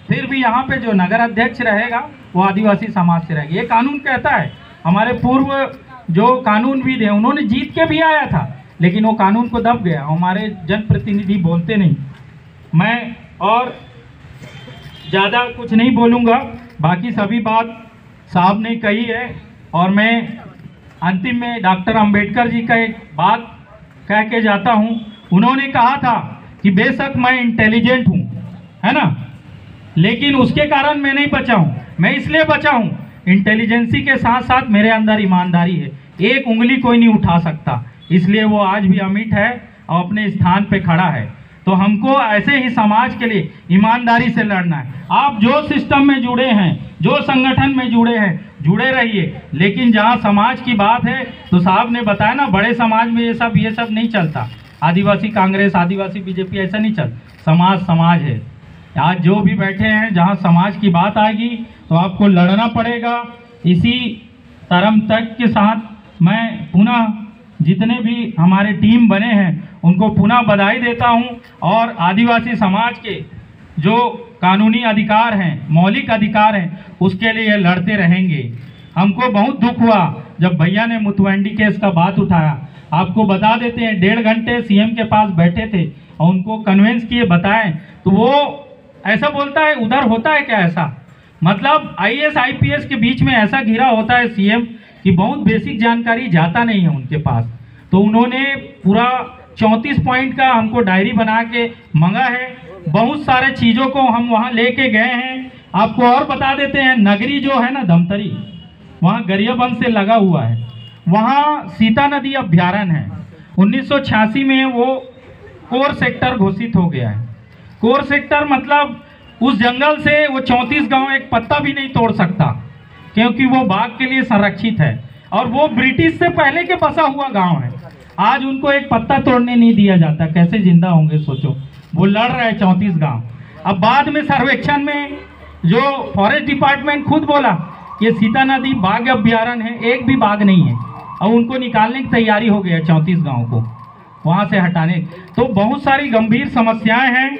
फिर भी यहाँ पे जो नगर अध्यक्ष रहेगा वो आदिवासी समाज से रहेगा। ये कानून कहता है। हमारे पूर्व जो कानूनविद हैं उन्होंने जीत के भी आया था, लेकिन वो कानून को दब गया। हमारे जनप्रतिनिधि बोलते नहीं। मैं और ज़्यादा कुछ नहीं बोलूँगा, बाकी सभी बात साहब ने कही है। और मैं अंतिम में डॉक्टर अंबेडकर जी का एक बात कह के जाता हूँ। उन्होंने कहा था कि बेशक मैं इंटेलिजेंट हूँ, है ना, लेकिन उसके कारण मैं नहीं बचा हूँ। मैं इसलिए बचा हूँ, इंटेलिजेंसी के साथ साथ मेरे अंदर ईमानदारी है। एक उंगली कोई नहीं उठा सकता, इसलिए वो आज भी अमिट है और अपने स्थान पे खड़ा है। तो हमको ऐसे ही समाज के लिए ईमानदारी से लड़ना है। आप जो सिस्टम में जुड़े हैं, जो संगठन में जुड़े हैं, जुड़े रहिए, लेकिन जहाँ समाज की बात है तो साहब ने बताया ना, बड़े समाज में ये सब नहीं चलता। आदिवासी कांग्रेस, आदिवासी बीजेपी ऐसा नहीं चलता। समाज समाज है। आज जो भी बैठे हैं, जहाँ समाज की बात आएगी तो आपको लड़ना पड़ेगा। इसी तरम तक के साथ मैं पुनः जितने भी हमारे टीम बने हैं उनको पुनः बधाई देता हूं। और आदिवासी समाज के जो कानूनी अधिकार हैं, मौलिक अधिकार हैं, उसके लिए लड़ते रहेंगे। हमको बहुत दुख हुआ जब भैया ने मुतवंडी केस का बात उठाया। आपको बता देते हैं, 1.5 घंटे सीएम के पास बैठे थे और उनको कन्विंस किए, बताएं तो वो ऐसा बोलता है उधर होता है क्या ऐसा। मतलब आईएएस आईपीएस के बीच में ऐसा घिरा होता है सीएम कि बहुत बेसिक जानकारी जाता नहीं है उनके पास। तो उन्होंने पूरा 34 पॉइंट का हमको डायरी बना के मंगा है। बहुत सारे चीज़ों को हम वहाँ लेके गए हैं। आपको और बता देते हैं, नगरी जो है ना धमतरी, वहाँ गरियाबंद से लगा हुआ है। वहाँ सीता नदी अभ्यारण्य है। 1986 में वो कोर सेक्टर घोषित हो गया है। कोर सेक्टर मतलब उस जंगल से वो 34 गांव एक पत्ता भी नहीं तोड़ सकता, क्योंकि वो बाघ के लिए संरक्षित है और वो ब्रिटिश से पहले के बसा हुआ गांव है। आज उनको एक पत्ता तोड़ने नहीं दिया जाता, कैसे जिंदा होंगे सोचो। वो लड़ रहे हैं 34 गांव। अब बाद में सर्वेक्षण में जो फॉरेस्ट डिपार्टमेंट खुद बोला ये सीता नदी बाघ अभ्यारण्य है, एक भी बाघ नहीं है, और उनको निकालने की तैयारी हो गई है 34 गाँव को वहाँ से हटाने। तो बहुत सारी गंभीर समस्याएं हैं।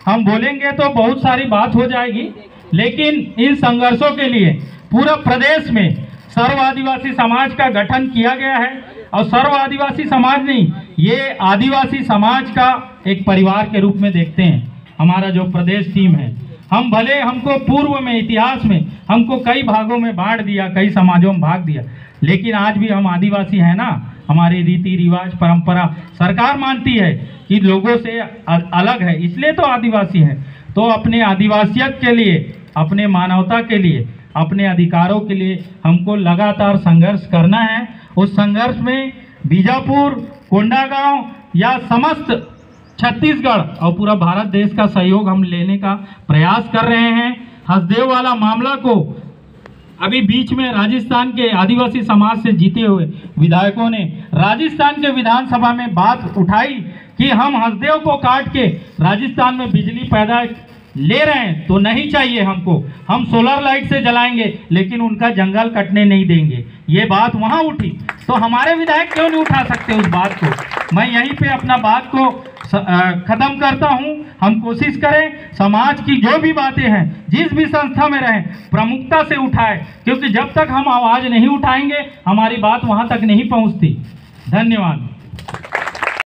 हम बोलेंगे तो बहुत सारी बात हो जाएगी, लेकिन इन संघर्षों के लिए पूरा प्रदेश में सर्व आदिवासी समाज का गठन किया गया है। और सर्व आदिवासी समाज नहीं, ये आदिवासी समाज का एक परिवार के रूप में देखते हैं हमारा जो प्रदेश टीम है। हम भले हमको पूर्व में इतिहास में हमको कई भागों में बांट दिया, कई समाजों में भाग दिया, लेकिन आज भी हम आदिवासी हैं ना। हमारी रीति रिवाज परंपरा सरकार मानती है कि लोगों से अलग है, इसलिए तो आदिवासी हैं। तो अपने आदिवासियत के लिए, अपने मानवता के लिए, अपने अधिकारों के लिए हमको लगातार संघर्ष करना है। उस संघर्ष में बीजापुर, कोंडागांव या समस्त छत्तीसगढ़ और पूरा भारत देश का सहयोग हम लेने का प्रयास कर रहे हैं। हसदेव वाला मामला को अभी बीच में राजस्थान के आदिवासी समाज से जीते हुए विधायकों ने राजस्थान के विधानसभा में बात उठाई कि हम हसदेव को काट के राजस्थान में बिजली पैदा ले रहे हैं, तो नहीं चाहिए हमको, हम सोलर लाइट से जलाएंगे, लेकिन उनका जंगल कटने नहीं देंगे। ये बात वहाँ उठी, तो हमारे विधायक क्यों नहीं उठा सकते उस बात को। मैं यहीं पे अपना बात को खत्म करता हूं। हम कोशिश करें समाज की जो भी बातें हैं, जिस भी संस्था में रहें, प्रमुखता से उठाएं, क्योंकि जब तक हम आवाज नहीं उठाएंगे हमारी बात वहां तक नहीं पहुंचती। धन्यवाद।